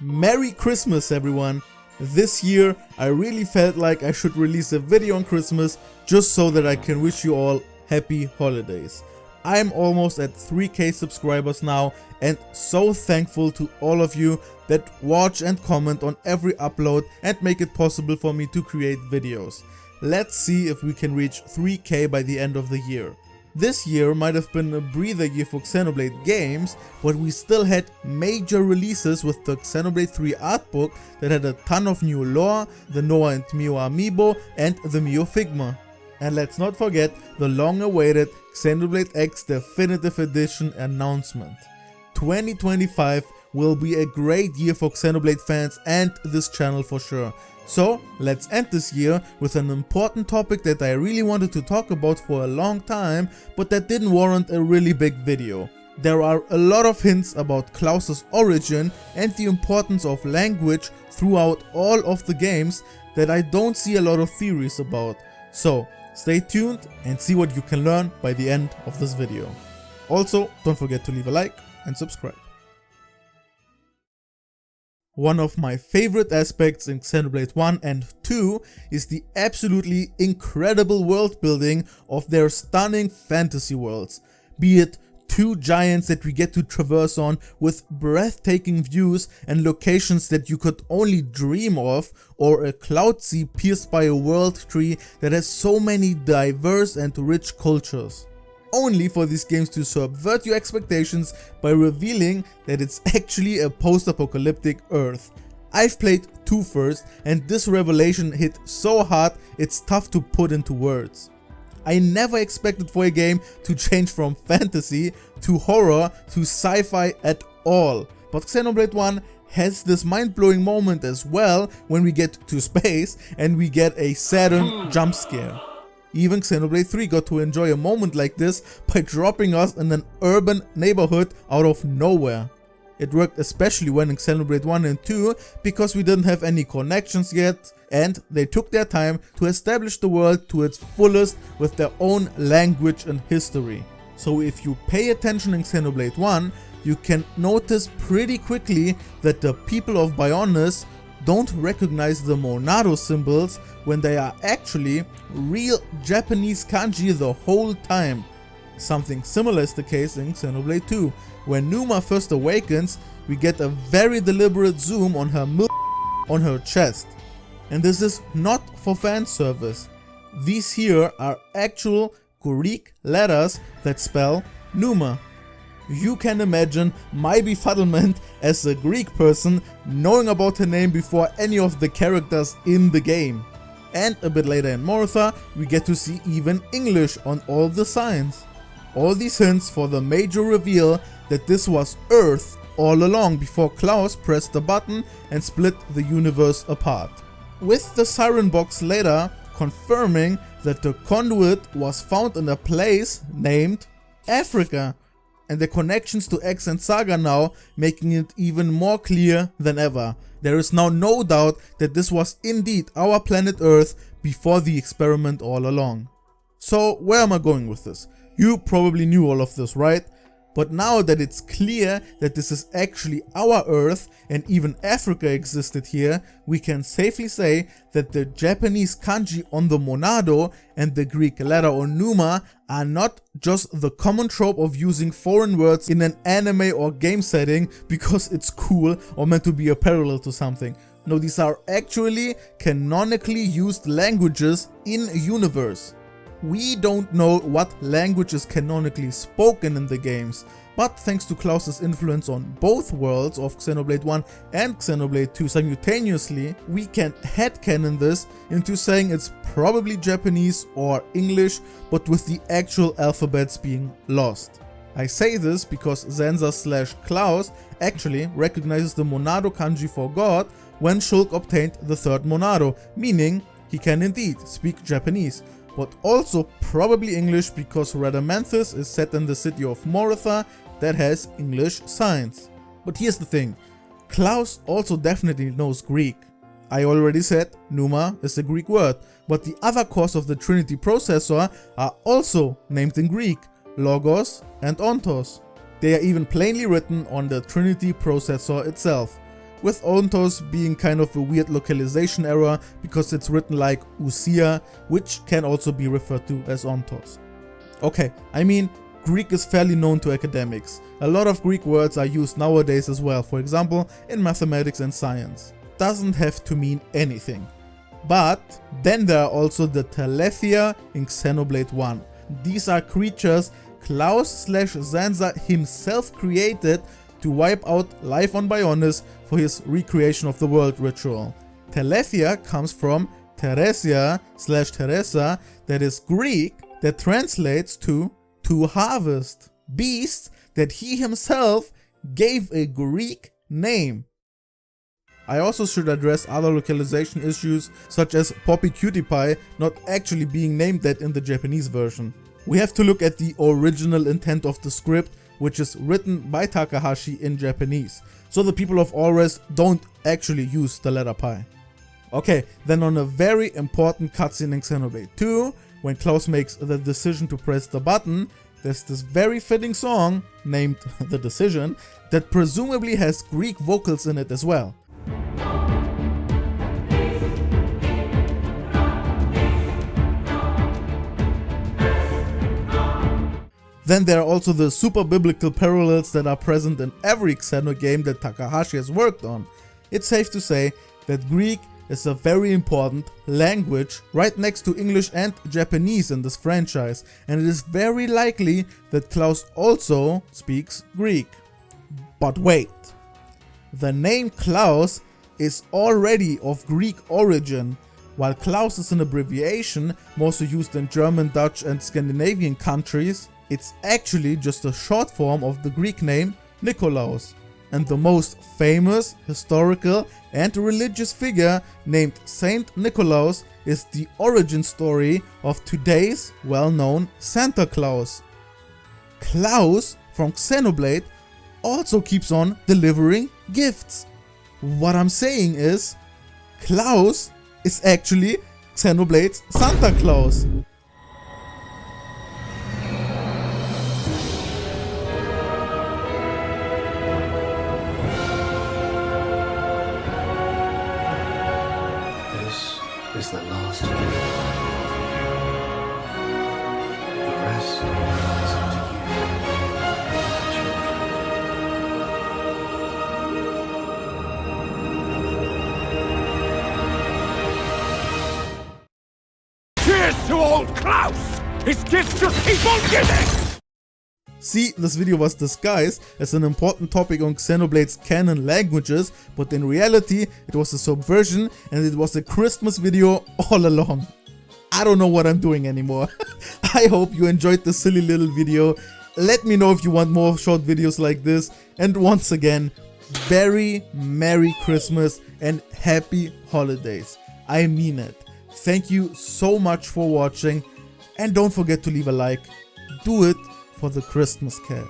Merry Christmas everyone! This year I really felt like I should release a video on Christmas just so that I can wish you all happy holidays. I'm almost at 3k subscribers now and so thankful to all of you that watch and comment on every upload and make it possible for me to create videos. Let's see if we can reach 3k by the end of the year. This year might have been a breather year for Xenoblade games, but we still had major releases with the Xenoblade 3 art book that had a ton of new lore, the Noah and Mio amiibo and the Mio Figma. And let's not forget the long awaited Xenoblade X Definitive Edition announcement. 2025 will be a great year for Xenoblade fans and this channel for sure. So let's end this year with an important topic that I really wanted to talk about for a long time, but that didn't warrant a really big video. There are a lot of hints about Klaus's origin and the importance of language throughout all of the games that I don't see a lot of theories about. So stay tuned and see what you can learn by the end of this video. Also, don't forget to leave a like and subscribe. One of my favorite aspects in Xenoblade 1 and 2 is the absolutely incredible world building of their stunning fantasy worlds. Be it two giants that we get to traverse on with breathtaking views and locations that you could only dream of, or a cloud sea pierced by a world tree that has so many diverse and rich cultures. Only for these games to subvert your expectations by revealing that it's actually a post-apocalyptic Earth. I've played 2 first and this revelation hit so hard it's tough to put into words. I never expected for a game to change from fantasy to horror to sci-fi at all, but Xenoblade 1 has this mind-blowing moment as well when we get to space and we get a Saturn jump scare. Even Xenoblade 3 got to enjoy a moment like this by dropping us in an urban neighborhood out of nowhere. It worked especially when in Xenoblade 1 and 2 because we didn't have any connections yet and they took their time to establish the world to its fullest with their own language and history. So if you pay attention in Xenoblade 1, you can notice pretty quickly that the people of Bionis don't recognize the Monado symbols when they are actually real Japanese kanji the whole time. Something similar is the case in Xenoblade 2. When Numa first awakens, we get a very deliberate zoom on her on her chest. And this is not for fan service. These here are actual Greek letters that spell Numa. You can imagine my befuddlement as a Greek person knowing about her name before any of the characters in the game. And a bit later in Mortha, we get to see even English on all the signs. All these hints for the major reveal that this was Earth all along before Klaus pressed the button and split the universe apart. With the siren box later confirming that the conduit was found in a place named Africa. And the connections to X and Saga now making it even more clear than ever. There is now no doubt that this was indeed our planet Earth before the experiment all along. So where am I going with this? You probably knew all of this, right? But now that it's clear that this is actually our Earth and even Africa existed here, we can safely say that the Japanese kanji on the Monado and the Greek letter on Numa are not just the common trope of using foreign words in an anime or game setting because it's cool or meant to be a parallel to something. No, these are actually canonically used languages in universe. We don't know what language is canonically spoken in the games, but thanks to Klaus's influence on both worlds of Xenoblade 1 and Xenoblade 2 simultaneously, we can headcanon this into saying it's probably Japanese or English, but with the actual alphabets being lost. I say this because Zenza/Klaus actually recognizes the Monado kanji for God when Shulk obtained the third Monado, meaning he can indeed speak Japanese. But also probably English because Radamanthus is set in the city of Mortha that has English signs. But here's the thing, Klaus also definitely knows Greek. I already said Numa is a Greek word, but the other cores of the Trinity processor are also named in Greek, Logos and Ontos. They are even plainly written on the Trinity processor itself. with ontos being kind of a weird localization error because it's written like ousia, which can also be referred to as ontos. Okay, I mean, Greek is fairly known to academics. A lot of Greek words are used nowadays as well, for example in mathematics and science. Doesn't have to mean anything. But then there are also the Telethia in Xenoblade 1. These are creatures Klaus/Zanza himself created to wipe out life on Bionis for his recreation of the world ritual. Telethia comes from Theresia/Teresa, that is Greek, that translates to harvest. Beasts that he himself gave a Greek name. I also should address other localization issues, such as Poppy Cutie Pie not actually being named that in the Japanese version. We have to look at the original intent of the script, which is written by Takahashi in Japanese, so the people of Alres don't actually use the letter pi. Okay, then on a very important cutscene in Xenoblade 2, when Klaus makes the decision to press the button, there's this very fitting song, named The Decision, that presumably has Greek vocals in it as well. Then there are also the super biblical parallels that are present in every Xeno game that Takahashi has worked on. It's safe to say that Greek is a very important language right next to English and Japanese in this franchise, and it is very likely that Klaus also speaks Greek. But wait, the name Klaus is already of Greek origin. While Klaus is an abbreviation mostly used in German, Dutch and Scandinavian countries, it's actually just a short form of the Greek name Nikolaos. And the most famous historical and religious figure named Saint Nikolaus is the origin story of today's well-known Santa Claus. Klaus from Xenoblade also keeps on delivering gifts. What I'm saying is, Klaus is actually Xenoblade's Santa Claus. Is the last gift. The rest is up to you, children. Cheers to old Klaus! His gifts just keep on giving! See, this video was disguised as an important topic on Xenoblade's canon languages, but in reality it was a subversion and it was a Christmas video all along. I don't know what I'm doing anymore. I hope you enjoyed this silly little video. Let me know if you want more short videos like this, and once again, very Merry Christmas and Happy Holidays. I mean it. Thank you so much for watching, and don't forget to leave a like. Do it for the Christmas cat.